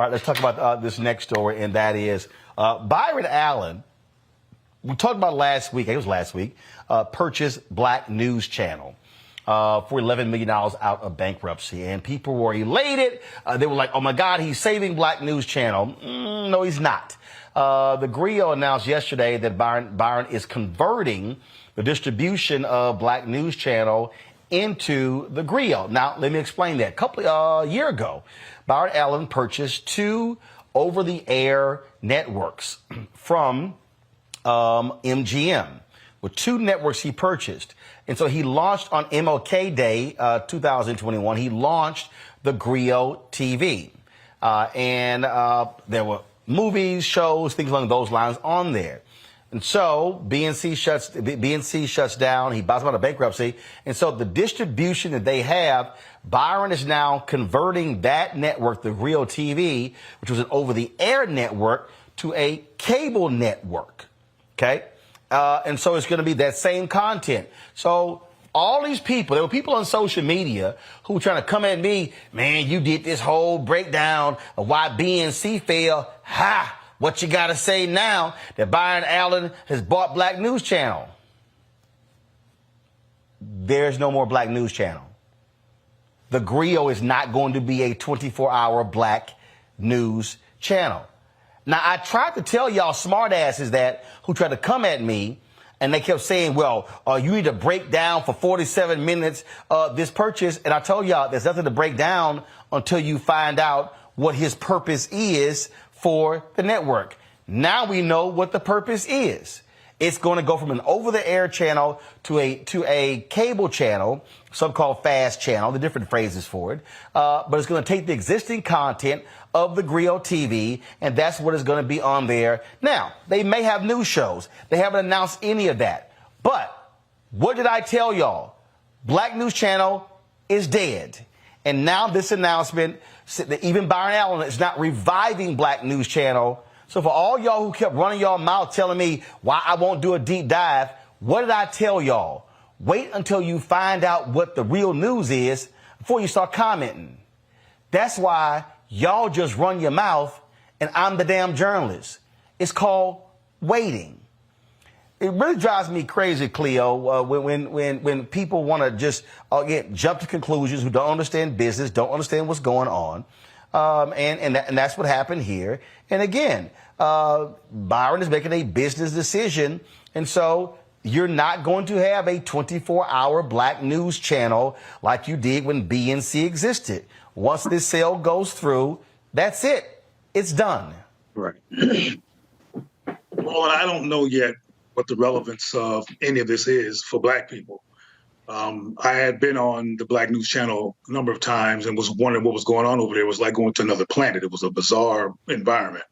right, let's talk about this next story, and that is Byron Allen. We talked about last week, I think it was last week, purchased Black News Channel for $11 million out of bankruptcy. And people were elated. They were like, oh, my God, he's saving Black News Channel. No, he's not. TheGrio announced yesterday that Byron is converting the distribution of Black News Channel into TheGrio. Now, let me explain that. A year ago, Byron Allen purchased 2 over-the-air networks from MGM, with 2 networks he purchased. And so he launched on MLK Day 2021, he launched TheGrioTV. And there were movies, shows, things along those lines on there. And so BNC shuts down. He buys them out of bankruptcy. And so the distribution that they have, Byron is now converting that network, TheGrioTV, which was an over-the-air network, to a cable network. Okay? And so it's going to be that same content. So all these people, there were people on social media who were trying to come at me, man, you did this whole breakdown of why BNC failed. Ha! What you got to say now that Byron Allen has bought Black News Channel? There's no more Black News Channel. TheGrio is not going to be a 24-hour Black News Channel. Now, I tried to tell y'all smartasses that who tried to come at me, and they kept saying, well, you need to break down for 47 minutes this purchase. And I told y'all there's nothing to break down until you find out what his purpose is for the network. Now we know what the purpose is. It's going to go from an over-the-air channel to a cable channel, some called fast channel, the different phrases for it. But it's going to take the existing content of TheGrioTV, and that's what is going to be on there. Now, they may have new shows. They haven't announced any of that. But what did I tell y'all? Black News Channel is dead. And now this announcement, even Byron Allen is not reviving Black News Channel. So for all y'all who kept running y'all mouth telling me why I won't do a deep dive, what did I tell y'all? Wait until you find out what the real news is before you start commenting. That's why y'all just run your mouth and I'm the damn journalist. It's called waiting. It really drives me crazy, Cleo, when people want to just jump to conclusions, who don't understand business, don't understand what's going on. And that's what happened here. And again, Byron is making a business decision. And so you're not going to have a 24-hour Black News Channel like you did when BNC existed. Once this sale goes through, that's it. It's done. Right. Well, I don't know yet what the relevance of any of this is for Black people. I had been on the Black News Channel a number of times and was wondering what was going on over there. It was like going to another planet. It was a bizarre environment.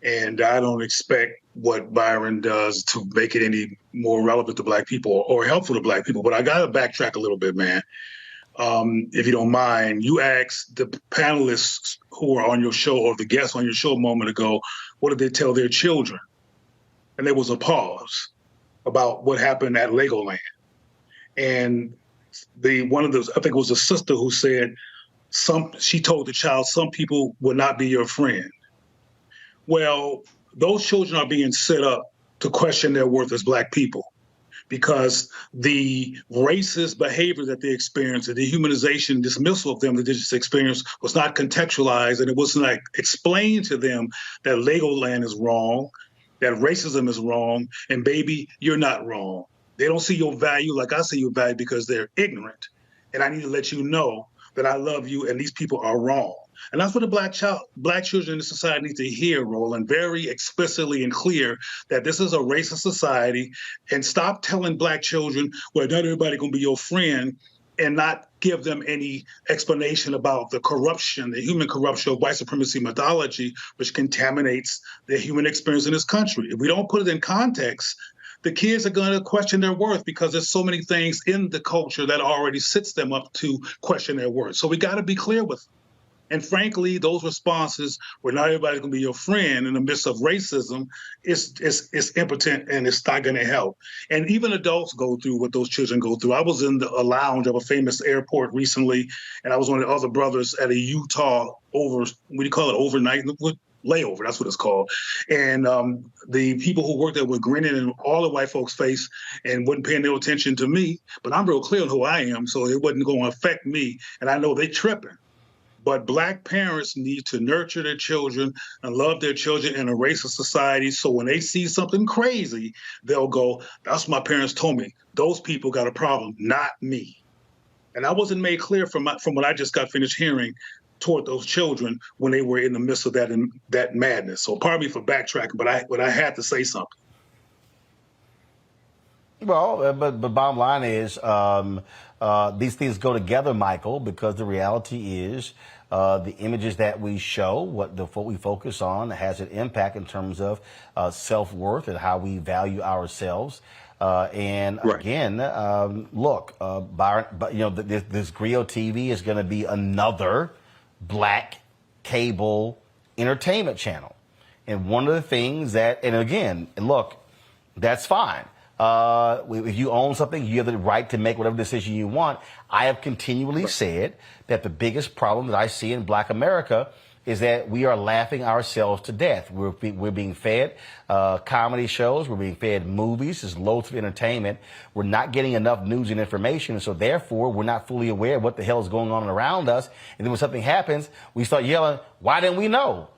And I don't expect what Byron does to make it any more relevant to Black people or helpful to Black people. But I got to backtrack a little bit, man. If you don't mind, you asked the panelists who were on your show or the guests on your show a moment ago, what did they tell their children? And there was a pause about what happened at Legoland. And one of those, I think it was a sister who said, she told the child, some people will not be your friend. Well, those children are being set up to question their worth as Black people because the racist behavior that they experienced, the dehumanization, dismissal of them that they just experienced was not contextualized, and it was not explained to them that Legoland is wrong, that racism is wrong, and baby, you're not wrong. They don't see your value like I see your value because they're ignorant. And I need to let you know that I love you and these people are wrong. And that's what the Black children in the society need to hear, Roland, very explicitly and clear that this is a racist society, and stop telling Black children, well, not everybody gonna be your friend, and not give them any explanation about the corruption, the human corruption of white supremacy mythology, which contaminates the human experience in this country. If we don't put it in context, the kids are going to question their worth because there's so many things in the culture that already sets them up to question their worth. So we got to be clear with them. And frankly, those responses where not everybody's going to be your friend in the midst of racism is impotent and it's not going to help. And even adults go through what those children go through. I was in a lounge of a famous airport recently, and I was one of the other brothers at a Utah what do you call it, overnight layover, that's what it's called. And the people who worked there were grinning in all the white folks' face and wasn't paying no attention to me. But I'm real clear on who I am, so it wasn't going to affect me. And I know they tripping. But Black parents need to nurture their children and love their children in a racist society. So when they see something crazy, they'll go, that's what my parents told me. Those people got a problem, not me. And that wasn't made clear from what I just got finished hearing toward those children when they were in the midst of that madness. So pardon me for backtracking, but I had to say something. Well, but bottom line is these things go together, Michael, because the reality is the images that we show, what we focus on, has an impact in terms of self-worth and how we value ourselves. And Right. again, look, Byron, but this TheGrioTV is going to be another Black cable entertainment channel, and one of the things that, and again, look, that's fine. If you own something, you have the right to make whatever decision you want. I have continually said that the biggest problem that I see in Black America is that we are laughing ourselves to death. We're being fed comedy shows. We're being fed movies. There's loads of entertainment. We're not getting enough news and information. And so therefore, we're not fully aware of what the hell is going on around us. And then when something happens, we start yelling, why didn't we know?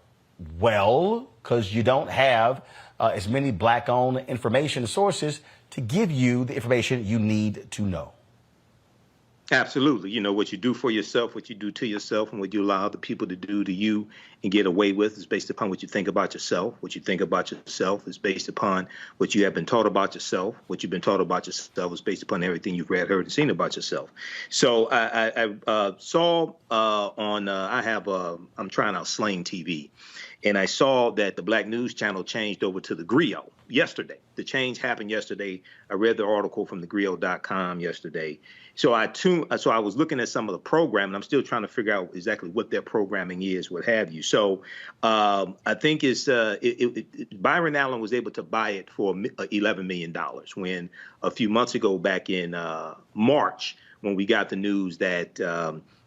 Well, because you don't have as many Black-owned information sources to give you the information you need to know. Absolutely. You know, what you do for yourself, what you do to yourself, and what you allow other people to do to you and get away with is based upon what you think about yourself. What you think about yourself is based upon what you have been taught about yourself. What you've been taught about yourself is based upon everything you've read, heard, and seen about yourself. So I saw I'm trying out Sling TV. And I saw that the Black News Channel changed over to TheGrio yesterday. The change happened yesterday. I read the article from TheGrio.com yesterday. So I was looking at some of the programming. I'm still trying to figure out exactly what their programming is, what have you. So I think Byron Allen was able to buy it for $11 million when a few months ago, back in March, when we got the news that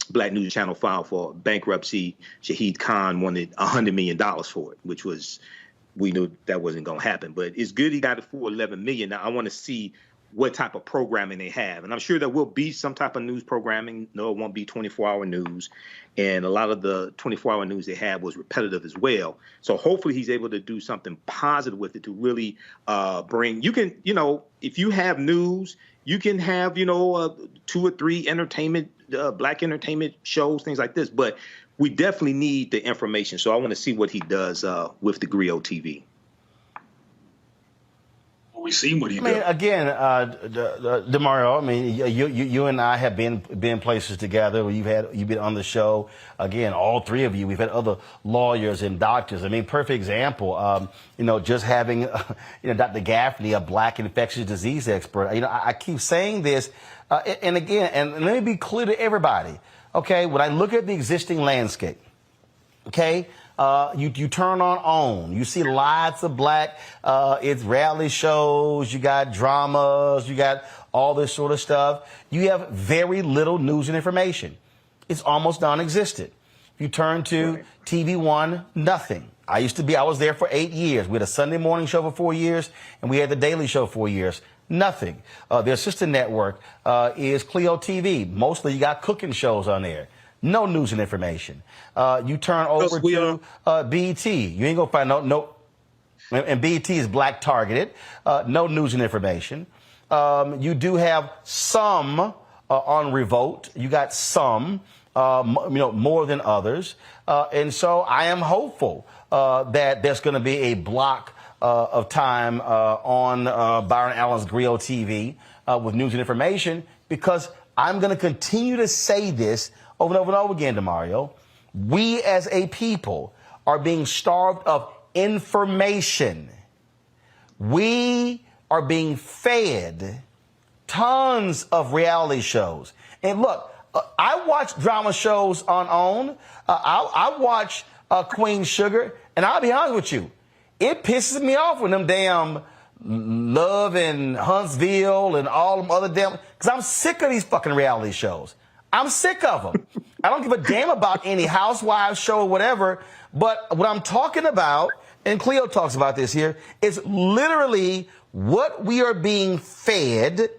Black News Channel filed for bankruptcy, Shahid Khan wanted $100 million for it, which we knew that wasn't going to happen. But it's good he got it for $11 million. Now I want to see what type of programming they have. And I'm sure there will be some type of news programming. No, it won't be 24-hour news. And a lot of the 24-hour news they had was repetitive as well. So hopefully he's able to do something positive with it to really bring, if you have news, you can have, 2 or 3 Black entertainment shows, things like this. But we definitely need the information. So I want to see what he does with TheGrioTV. We seen what he did. Again, DeMario, you and I have been places together where you've been on the show. Again, all three of you. We've had other lawyers and doctors. Perfect example. Just having, Dr. Gaffney, a Black infectious disease expert. I keep saying this, and again, and let me be clear to everybody. Okay, when I look at the existing landscape, okay. You turn on, you see lots of Black, it's reality shows, you got dramas, you got all this sort of stuff. You have very little news and information. It's almost non-existent. If you turn to TV One, nothing. I was there for 8 years. We had a Sunday morning show for 4 years, and we had the Daily Show for 4 years. Nothing. Their sister network is Clio TV. Mostly you got cooking shows on there. No news and information. You turn over to BET. You ain't gonna find no. And BET is Black targeted. No news and information. You do have some on Revolt. You got some, more than others. And so I am hopeful that there's going to be a block of time on Byron Allen's TheGrioTV with news and information, because I'm going to continue to say this over and over and over again, DeMario. We as a people are being starved of information. We are being fed tons of reality shows. And look, I watch drama shows on OWN. I watch Queen Sugar, and I'll be honest with you, it pisses me off when them damn Love and Huntsville and all them other damn, because I'm sick of these fucking reality shows. I'm sick of them. I don't give a damn about any housewives show or whatever, but what I'm talking about, and Cleo talks about this here, is literally what we are being fed,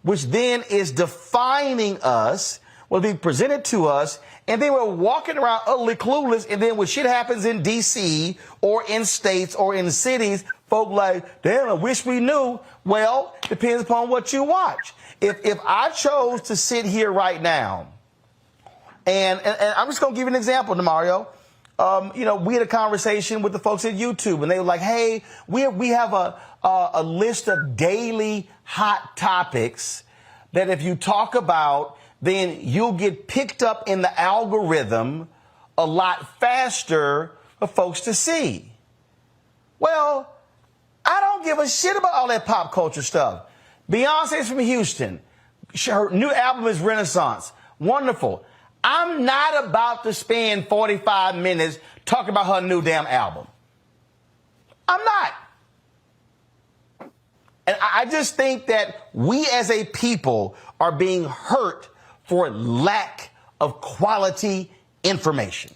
which then is defining us, will be presented to us, and then we're walking around utterly clueless, and then when shit happens in D.C. or in states or in cities, folk like, damn, I wish we knew. Well, depends upon what you watch. If I chose to sit here right now, and I'm just going to give you an example, Mario. We had a conversation with the folks at YouTube, and they were like, hey, we have a list of daily hot topics that if you talk about, then you'll get picked up in the algorithm a lot faster for folks to see. Well, I don't give a shit about all that pop culture stuff. Beyonce's from Houston. Her new album is Renaissance. Wonderful. I'm not about to spend 45 minutes talking about her new damn album. I'm not. And I just think that we as a people are being hurt for lack of quality information.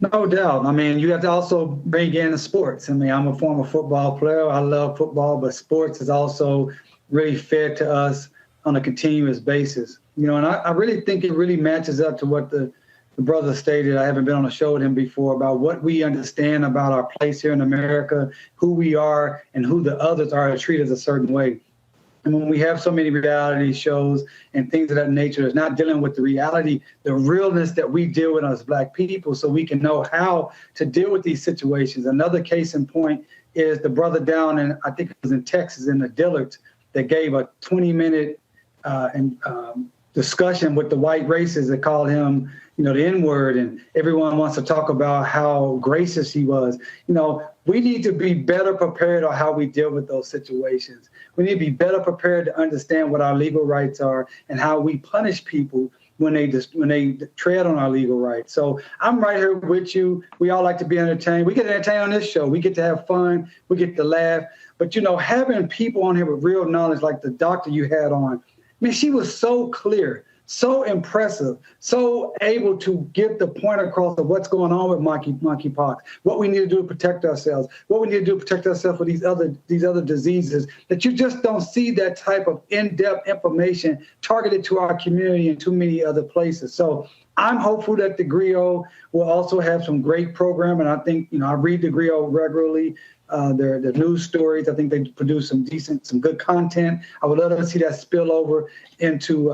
No doubt. I mean, you have to also bring in the sports. I mean, I'm a former football player. I love football, but sports is also really fed to us on a continuous basis. And I really think it really matches up to what the brother stated. I haven't been on a show with him before about what we understand about our place here in America, who we are, and who the others are treated a certain way. And when we have so many reality shows and things of that nature, it's not dealing with the reality, the realness that we deal with as Black people, so we can know how to deal with these situations. Another case in point is the brother down in, I think it was in Texas, in the Dillards, that gave a 20-minute discussion with the white racists that called him, the N-word, and everyone wants to talk about how gracious he was. We need to be better prepared on how we deal with those situations. We need to be better prepared to understand what our legal rights are and how we punish people when they tread on our legal rights. So I'm right here with you. We all like to be entertained. We get entertained on this show. We get to have fun. We get to laugh. But, having people on here with real knowledge, like the doctor you had on, she was so clear, so impressive, so able to get the point across of what's going on with monkeypox, what we need to do to protect ourselves, what we need to do to protect ourselves for these other diseases, that you just don't see that type of in-depth information targeted to our community in too many other places. So I'm hopeful that TheGrio will also have some great programming. I think, I read TheGrio regularly. Their news stories, I think they produce some good content. I would love to see that spill over into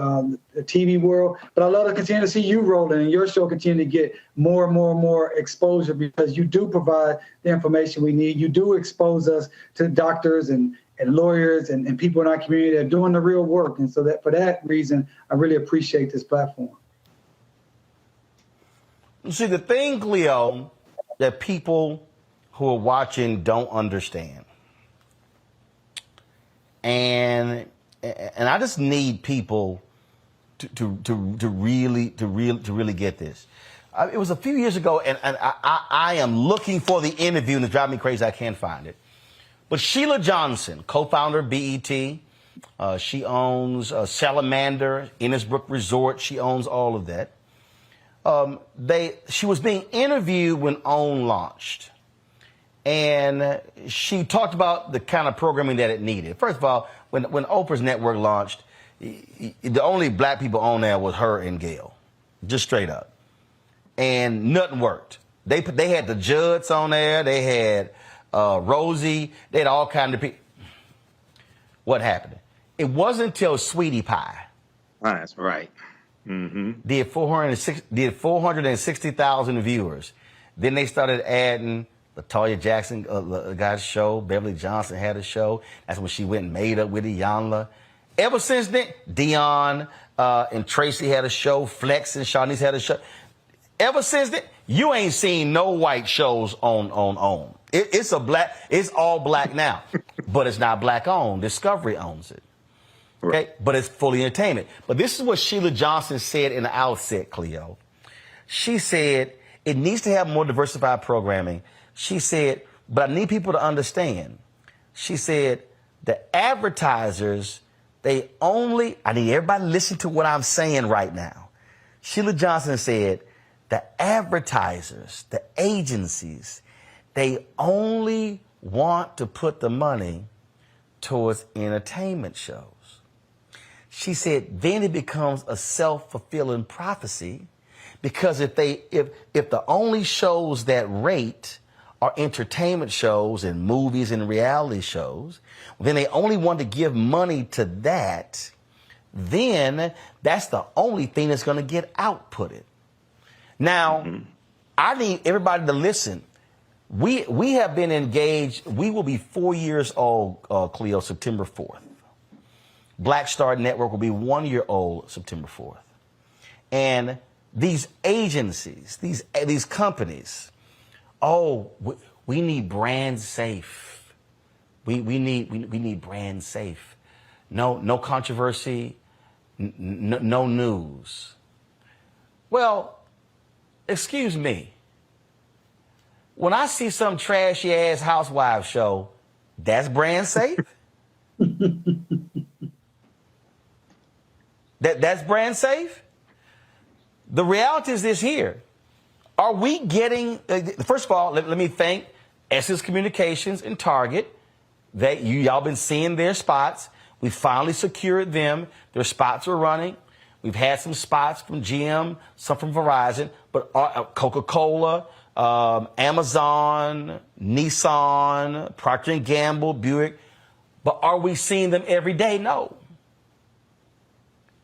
the TV world. But I love to continue to see you, Roland, and your show continue to get more and more and more exposure, because you do provide the information we need. You do expose us to doctors and lawyers and people in our community that are doing the real work. And so that for that reason, I really appreciate this platform. See, the thing, Cleo, that people who are watching don't understand, and I just need people to really get this. It was a few years ago, and I am looking for the interview, and it's driving me crazy. I can't find it. But Sheila Johnson, co-founder of BET, she owns Salamander, Innisbrook Resort. She owns all of that. She was being interviewed when OWN launched. And she talked about the kind of programming that it needed. First of all, when Oprah's network launched, the only Black people on there was her and Gail, just straight up. And nothing worked. They had the Judds on there. They had Rosie. They had all kinds of people. What happened? It wasn't until Sweetie Pie. That's right. Mm-hmm. Did 460,000 viewers. Then they started adding LaToya Jackson got a show. Beverly Johnson had a show. That's when she went and made up with Iyanla. Ever since then, Dion and Tracy had a show. Flex and Shawnee's had a show. Ever since then, you ain't seen no white shows on OWN. It's all black now, but it's not Black owned. Discovery owns it. Okay, but it's fully entertainment. But this is what Sheila Johnson said in the outset, Cleo. She said it needs to have more diversified programming. She said, but I need people to understand. She said the advertisers, I need everybody to listen to what I'm saying right now. Sheila Johnson said the advertisers, the agencies, they only want to put the money towards entertainment shows. She said then it becomes a self-fulfilling prophecy, because if the only shows that rate are entertainment shows and movies and reality shows, then they only want to give money to that, then that's the only thing that's going to get outputted. Now, I need everybody to listen. We have been engaged. We will be 4 years old, Cleo, September 4th. Black Star Network will be 1 year old September 4th. And these agencies, these companies, we need brand safe. We need brand safe. No controversy, no news. Well, excuse me. When I see some trashy ass housewives show, that's brand safe? That's brand safe? The reality is this here. Are we getting, first of all, let me thank Essence Communications and Target. Y'all been seeing their spots. We finally secured them. Their spots are running. We've had some spots from GM, some from Verizon, but Coca-Cola, Amazon, Nissan, Procter & Gamble, Buick. But are we seeing them every day? No.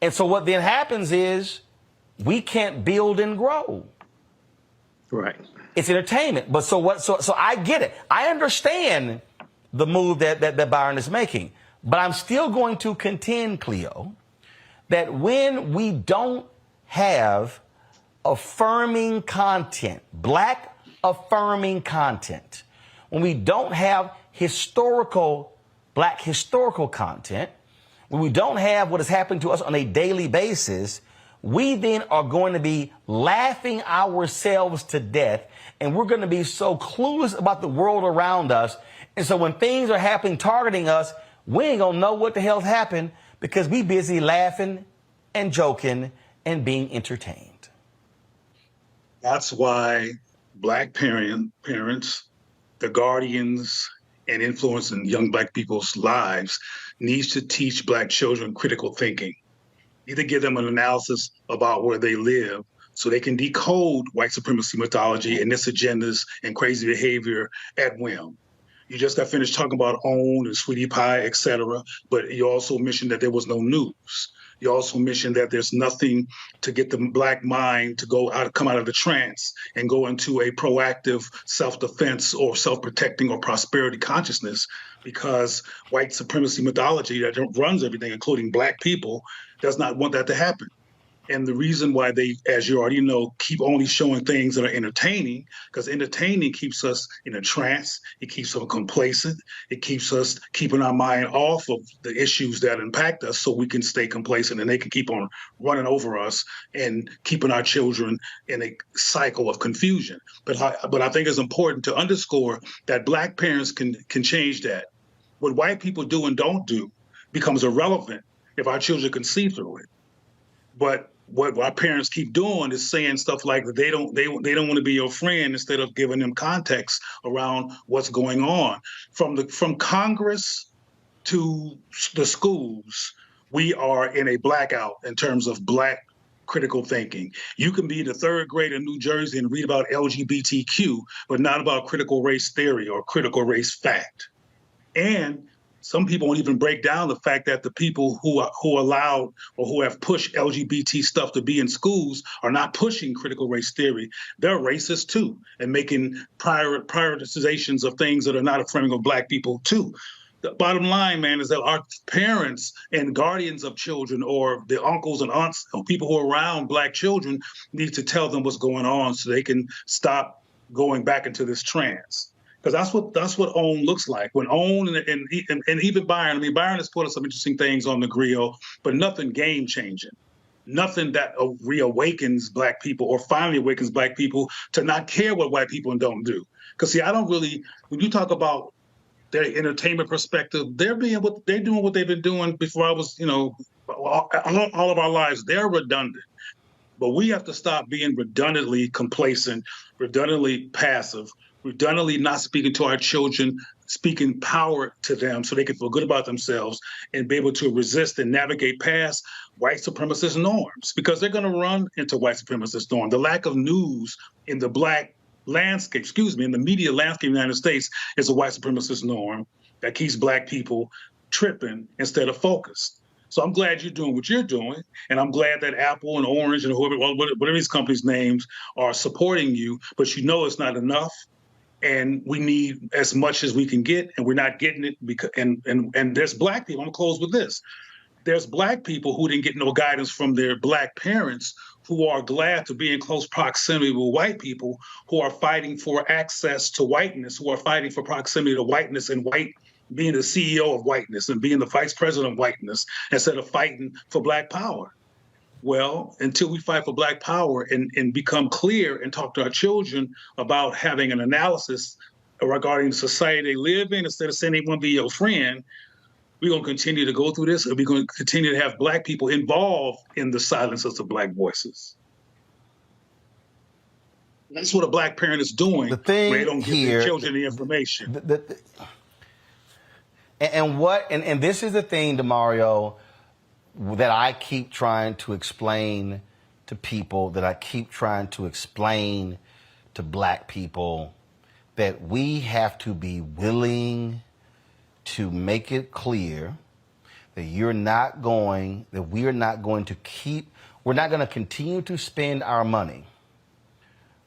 And so what then happens is we can't build and grow. Right. It's entertainment. But so what? So I get it. I understand the move that Byron is making. But I'm still going to contend, Cleo, that when we don't have affirming content, black affirming content, when we don't have black historical content, when we don't have what has happened to us on a daily basis, we then are going to be laughing ourselves to death, and we're going to be so clueless about the world around us. And so when things are happening, targeting us, we ain't going to know what the hell's happened, because we busy laughing and joking and being entertained. That's why Black parents, the guardians and influence in young Black people's lives, needs to teach Black children critical thinking. Need to give them an analysis about where they live so they can decode white supremacy mythology and its agendas and crazy behavior at whim. You just got finished talking about OWN and Sweetie Pie, et cetera, but you also mentioned that there was no news. You also mentioned that there's nothing to get the Black mind to come out of the trance and go into a proactive self-defense or self-protecting or prosperity consciousness, because white supremacy mythology that runs everything, including Black people, does not want that to happen. And the reason why they, as you already know, keep only showing things that are entertaining, because entertaining keeps us in a trance. It keeps us complacent. It keeps us keeping our mind off of the issues that impact us so we can stay complacent, and they can keep on running over us and keeping our children in a cycle of confusion. But I think it's important to underscore that Black parents can change that. What white people do and don't do becomes irrelevant if our children can see through it. But what our parents keep doing is saying stuff like that they don't want to be your friend, instead of giving them context around what's going on. From Congress to the schools, we are in a blackout in terms of Black critical thinking. You can be in the third grade in New Jersey and read about LGBTQ, but not about critical race theory or critical race fact. And some people won't even break down the fact that the people who allowed or who have pushed LGBT stuff to be in schools are not pushing critical race theory. They're racist too, and making prioritizations of things that are not affirming of Black people too. The bottom line, man, is that our parents and guardians of children, or the uncles and aunts, or people who are around Black children, need to tell them what's going on so they can stop going back into this trance. Because that's what OWN looks like. When OWN and even Byron, I mean, Byron has put us some interesting things on the griot, but nothing game changing. Nothing that reawakens Black people or finally awakens Black people to not care what white people don't do. Because see, I don't really, when you talk about their entertainment perspective, they're doing what they've been doing before I was, all of our lives. They're redundant. But we have to stop being redundantly complacent, redundantly passive, redundantly not speaking to our children, speaking power to them so they can feel good about themselves and be able to resist and navigate past white supremacist norms, because they're going to run into white supremacist norms. The lack of news in the Black landscape, in the media landscape in the United States is a white supremacist norm that keeps Black people tripping instead of focused. So I'm glad you're doing what you're doing, and I'm glad that Apple and Orange and whatever these companies' names are supporting you, but you know it's not enough, and we need as much as we can get, and we're not getting it because and there's Black people. I'm gonna close with this. There's Black people who didn't get no guidance from their Black parents who are glad to be in close proximity with white people who are fighting for access to whiteness, who are fighting for proximity to whiteness and being the CEO of whiteness and being the vice president of whiteness instead of fighting for Black power. Well, until we fight for Black power and become clear and talk to our children about having an analysis regarding the society they live in instead of saying they want to be your friend, we're going to continue to go through this, and we're going to continue to have Black people involved in the silences of Black voices. That's what a Black parent is doing when they don't give their children the information. And this is the thing, DeMario, that I keep trying to explain to people, that I keep trying to explain to Black people, that we have to be willing to make it clear that we're not going to continue to spend our money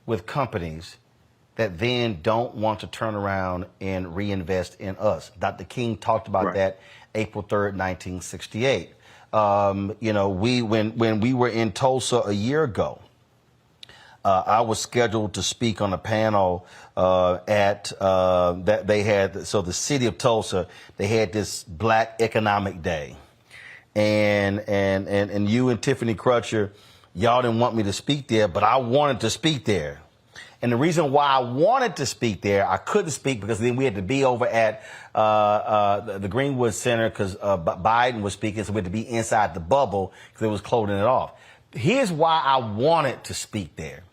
with companies that then don't want to turn around and reinvest in us. Dr. King talked about that April 3rd, 1968. When we were in Tulsa a year ago, I was scheduled to speak on a panel that they had. So the city of Tulsa, they had this Black Economic Day, and you and Tiffany Crutcher, y'all didn't want me to speak there, but I wanted to speak there. And the reason why I wanted to speak there, I couldn't speak because then we had to be over at the Greenwood Center because Biden was speaking, so we had to be inside the bubble because it was closing it off. Here's why I wanted to speak there.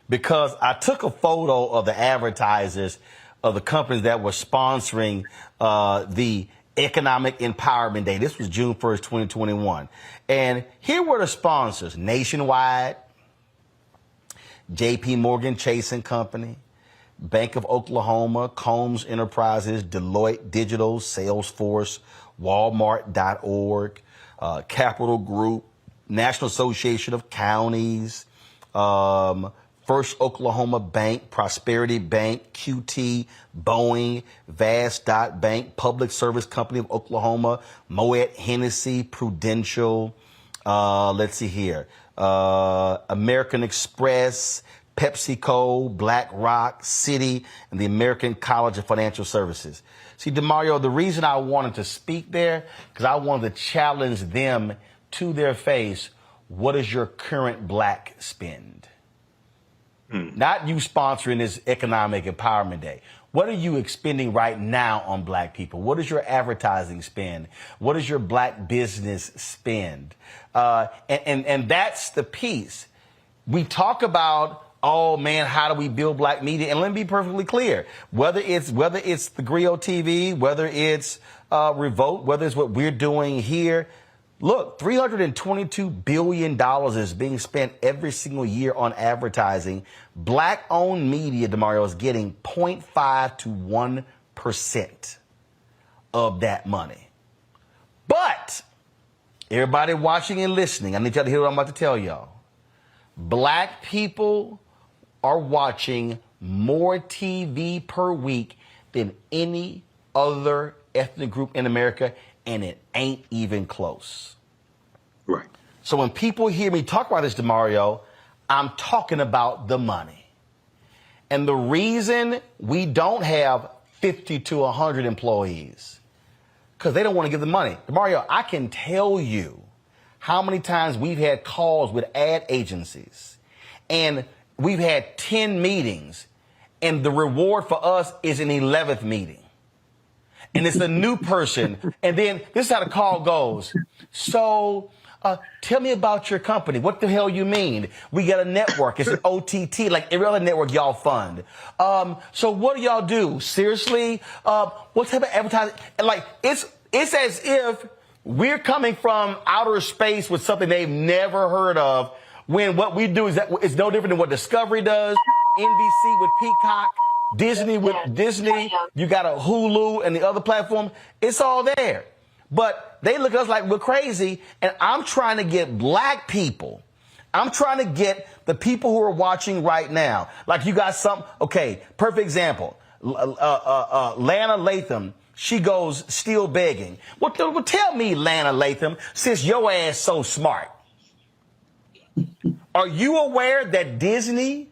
Because I took a photo of the advertisers of the companies that were sponsoring the Economic Empowerment Day. This was June 1st, 2021. And here were the sponsors: Nationwide, JP Morgan Chase & Company, Bank of Oklahoma, Combs Enterprises, Deloitte Digital, Salesforce, Walmart.org, Capital Group, National Association of Counties, First Oklahoma Bank, Prosperity Bank, QT, Boeing, Vast Bank, Public Service Company of Oklahoma, Moet Hennessy, Prudential, let's see here, American Express, PepsiCo, BlackRock, Citi, and the American College of Financial Services. See, DeMario, the reason I wanted to speak there, because I wanted to challenge them to their face. What is your current Black spend? Not you sponsoring this Economic Empowerment Day. What are you expending right now on Black people? What is your advertising spend? What is your Black business spend? And that's the piece. We talk about, oh man, how do we build Black media? And let me be perfectly clear. Whether it's TheGrioTV, whether it's Revolt, whether it's what we're doing here, look, $322 billion is being spent every single year on advertising. Black-owned media, DeMario, is getting 0.5 to 1% of that money. But everybody watching and listening, I need y'all to hear what I'm about to tell y'all. Black people are watching more TV per week than any other ethnic group in America, and it ain't even close. Right. So when people hear me talk about this, DeMario, I'm talking about the money. And the reason we don't have 50 to 100 employees, because they don't want to give the money. Mario, I can tell you how many times we've had calls with ad agencies, and we've had 10 meetings, and the reward for us is an 11th meeting. And it's a new person. And then this is how the call goes. So tell me about your company. What the hell you mean? We got a network. It's an OTT, like every other network y'all fund. So what do y'all do? Seriously? What type of advertising? And like, it's as if we're coming from outer space with something they've never heard of, when what we do is no different than what Discovery does, NBC with Peacock, Disney with Disney, you got a Hulu and the other platform. It's all there. But they look at us like we're crazy, and I'm trying to get black people. I'm trying to get the people who are watching right now. Like you got some, okay, perfect example. Lana Latham, she goes still begging. Well, tell me, Lana Latham, since your ass so smart, are you aware that Disney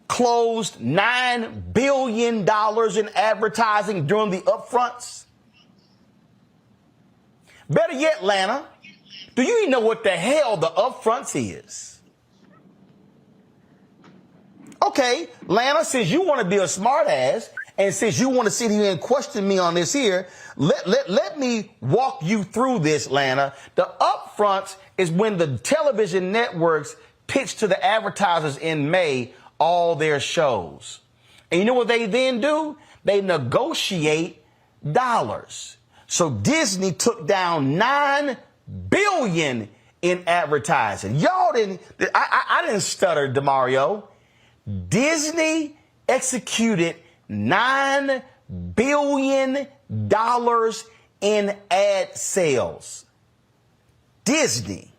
closed $9 billion in advertising during the upfronts? Better yet, Lana, do you even know what the hell the upfronts is? Okay, Lana, since you want to be a smart ass, and since you want to sit here and question me on this here, let me walk you through this, Lana. The upfronts is when the television networks pitch to the advertisers in May all their shows. And you know what they then do? They negotiate dollars. So Disney took down $9 billion in advertising. Y'all didn't, I didn't stutter, DeMario. Disney executed $9 billion in ad sales. Disney,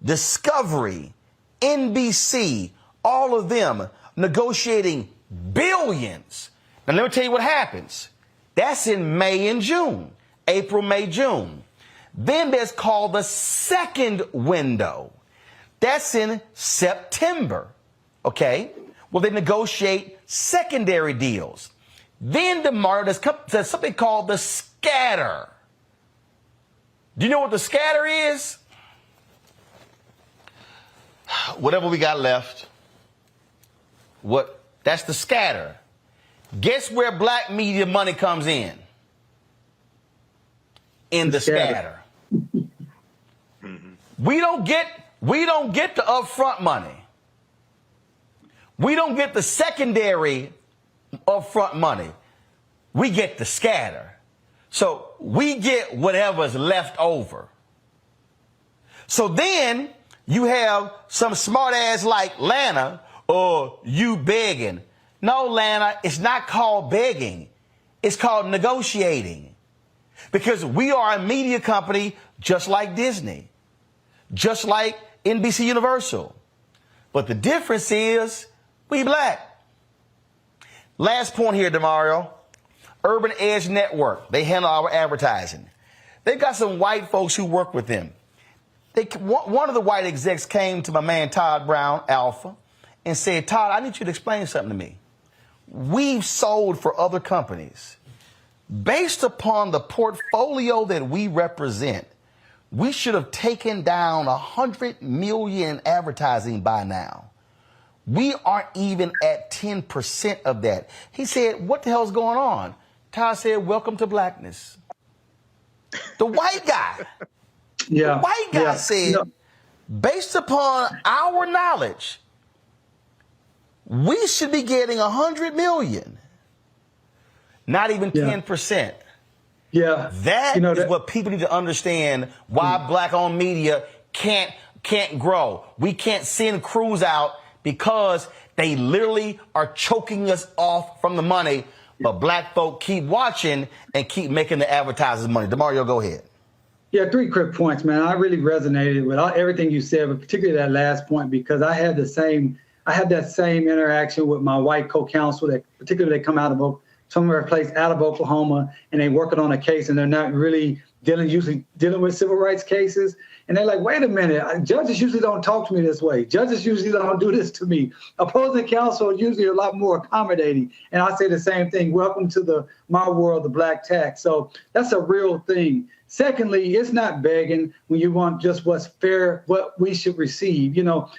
Discovery, NBC, all of them negotiating billions. Now, let me tell you what happens. That's in May and June, April, May, June. Then there's called the second window. That's in September. Okay? Well, they negotiate secondary deals. Then there's something called the scatter. Do you know what the scatter is? Whatever we got left. That's the scatter. Guess where black media money comes in? In the scatter. We don't get the upfront money. We don't get the secondary upfront money. We get the scatter. So we get whatever's left over. So then you have some smart ass like Lana, or you begging. No, Lana, it's not called begging. It's called negotiating. Because we are a media company just like Disney, just like NBC Universal. But the difference is we black. Last point here, DeMario. Urban Edge Network, they handle our advertising. They've got some white folks who work with them. One of the white execs came to my man Todd Brown, Alpha, and said, Todd, I need you to explain something to me. We've sold for other companies. Based upon the portfolio that we represent, we should have taken down $100 million in advertising by now. We aren't even at 10% of that. He said, what the hell's going on? Todd said, welcome to blackness. The white guy. Yeah. The white guy said, based upon our knowledge, we should be getting $100 million, not even 10%. Yeah. That is what people need to understand, why black-owned media can't grow. We can't send crews out because they literally are choking us off from the money, but black folk keep watching and keep making the advertisers money. DeMario, go ahead. Yeah, 3 quick points, man. I really resonated with everything you said, but particularly that last point, because I had that same interaction with my white co-counsel that particularly they come out of somewhere place out of Oklahoma, and they're working on a case and they're not really usually dealing with civil rights cases. And they're like, wait a minute, judges usually don't talk to me this way. Judges usually don't do this to me. Opposing counsel are usually a lot more accommodating. And I say the same thing. Welcome to my world, the black tax. So that's a real thing. Secondly, it's not begging when you want just what's fair, what we should receive. You know,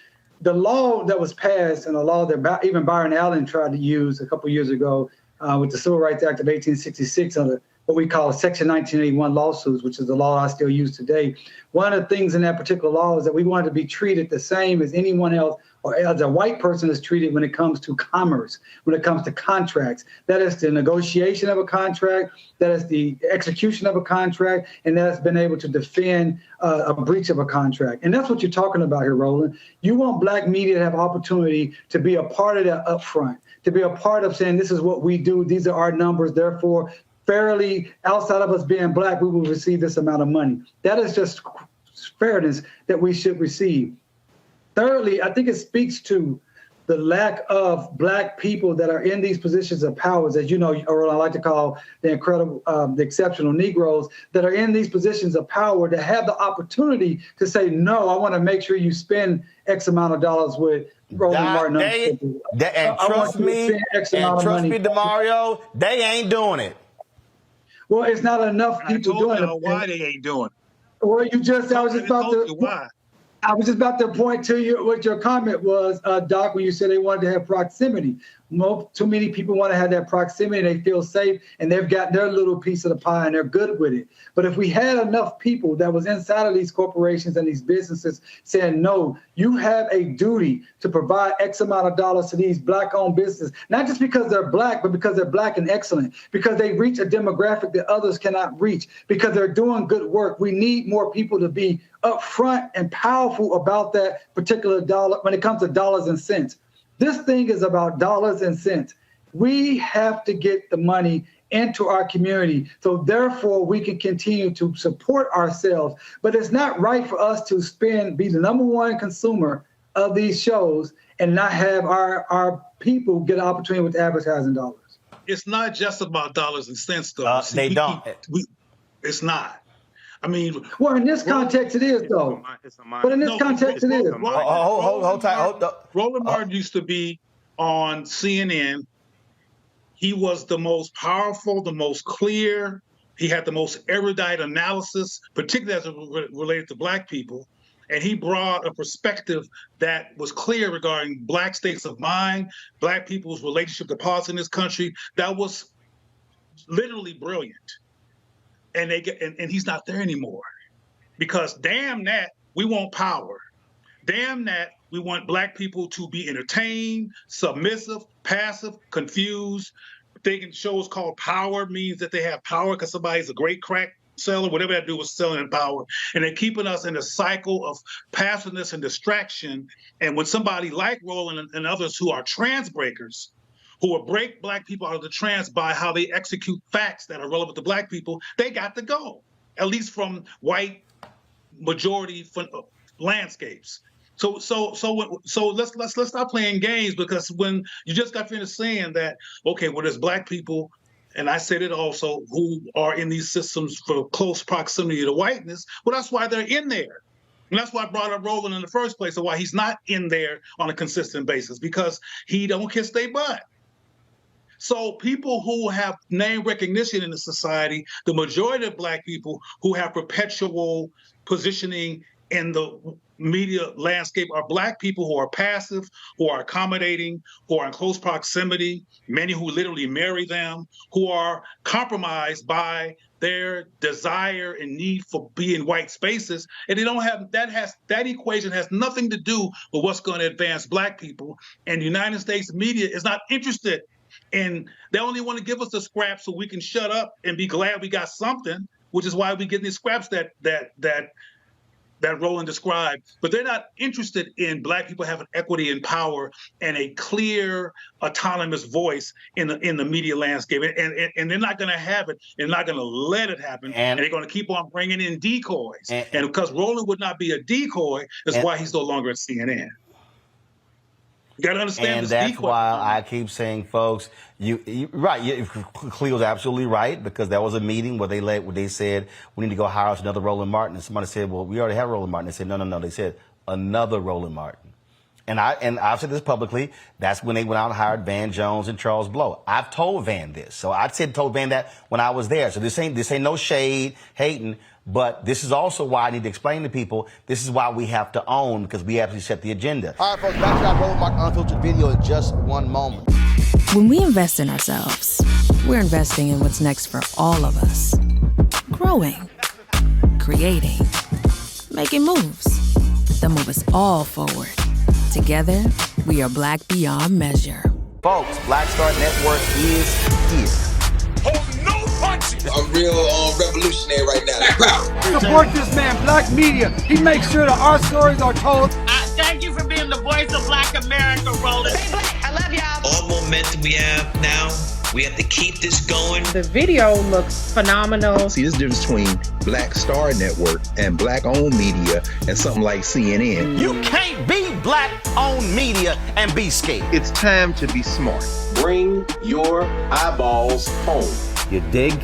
the law that was passed and the law that even Byron Allen tried to use a couple of years ago with the Civil Rights Act of 1866 under what we call Section 1981 lawsuits, which is the law I still use today. One of the things in that particular law is that we wanted to be treated the same as anyone else or as a white person is treated when it comes to commerce, when it comes to contracts. That is the negotiation of a contract, that is the execution of a contract, and that's been able to defend a breach of a contract. And that's what you're talking about here, Roland. You want black media to have opportunity to be a part of that upfront, to be a part of saying this is what we do, these are our numbers, therefore fairly, outside of us being black, we will receive this amount of money. That is just fairness that we should receive. Thirdly, I think it speaks to the lack of black people that are in these positions of powers, as you know, or I like to call the exceptional Negroes that are in these positions of power to have the opportunity to say, no, I want to make sure you spend X amount of dollars with Roland Martin. And trust me, DeMario, they ain't doing it. Well, it's not enough people doing it. Why they ain't doing it? Well, I was just about to point to you what your comment was, Doc, when you said they wanted to have proximity. Too many people want to have that proximity. They feel safe, and they've got their little piece of the pie, and they're good with it. But if we had enough people that was inside of these corporations and these businesses saying, no, you have a duty to provide X amount of dollars to these black-owned businesses, not just because they're black, but because they're black and excellent, because they reach a demographic that others cannot reach, because they're doing good work. We need more people to be upfront and powerful about that particular dollar when it comes to dollars and cents. This thing is about dollars and cents. We have to get the money into our community, so therefore we can continue to support ourselves. But it's not right for us to be the number one consumer of these shows and not have our people get an opportunity with advertising dollars. It's not just about dollars and cents, though. It's not. I mean, well, in this context, it is, though. But in this context, it is. Hold tight. Roland Martin used to be on CNN. He was the most powerful, the most clear. He had the most erudite analysis, particularly as it related to black people. And he brought a perspective that was clear regarding black states of mind, black people's relationship to politics in this country. That was literally brilliant. And he's not there anymore, because damn that we want power. Damn that we want black people to be entertained, submissive, passive, confused. Thinking shows called Power means that they have power because somebody's a great crack seller, whatever that do with selling power. And they're keeping us in a cycle of passiveness and distraction. And when somebody like Roland and others who are trans breakers, who will break black people out of the trance by how they execute facts that are relevant to black people, they got to go, at least from white majority landscapes. So let's stop playing games, because when you just got finished saying that, okay, well, there's black people, and I said it also, who are in these systems for close proximity to whiteness, well, that's why they're in there. And that's why I brought up Roland in the first place, and why he's not in there on a consistent basis, because he don't kiss their butt. So people who have name recognition in the society, the majority of black people who have perpetual positioning in the media landscape are black people who are passive, who are accommodating, who are in close proximity, many who literally marry them, who are compromised by their desire and need for being white spaces. And they don't have that equation has nothing to do with what's going to advance black people. And the United States media is not interested. And they only want to give us the scraps so we can shut up and be glad we got something, which is why we get these scraps that Roland described. But they're not interested in black people having equity and power and a clear, autonomous voice in the media landscape. And they're not going to have it. They're not going to let it happen. And they're going to keep on bringing in decoys. And because Roland would not be a decoy, that's why he's no longer at CNN. You got to understand And the that's speed why question. I keep saying, folks, Cleo's absolutely right, because there was a meeting where they said we need to go hire us another Roland Martin, and somebody said, well, we already have Roland Martin. They said, no. They said another Roland Martin. And I've said this publicly. That's when they went out and hired Van Jones and Charles Blow. I've told Van this, so I told Van that when I was there. So this ain't no shade, hating. But this is also why I need to explain to people, this is why we have to own, because we actually set the agenda. All right, folks, back to our Roland Martin Unfiltered video in just one moment. When we invest in ourselves, we're investing in what's next for all of us. Growing, creating, making moves that move us all forward. Together, we are Black beyond measure. Folks, Black Star Network is here. I'm real revolutionary right now. Support this man, Black Media. He makes sure that our stories are told. Thank you for being the voice of Black America, Roland. Stay black. I love y'all. All momentum we have now, we have to keep this going. The video looks phenomenal. See, this difference between Black Star Network and Black-owned media and something like CNN. You can't be Black-owned media and be scared. It's time to be smart. Bring your eyeballs home. You dig?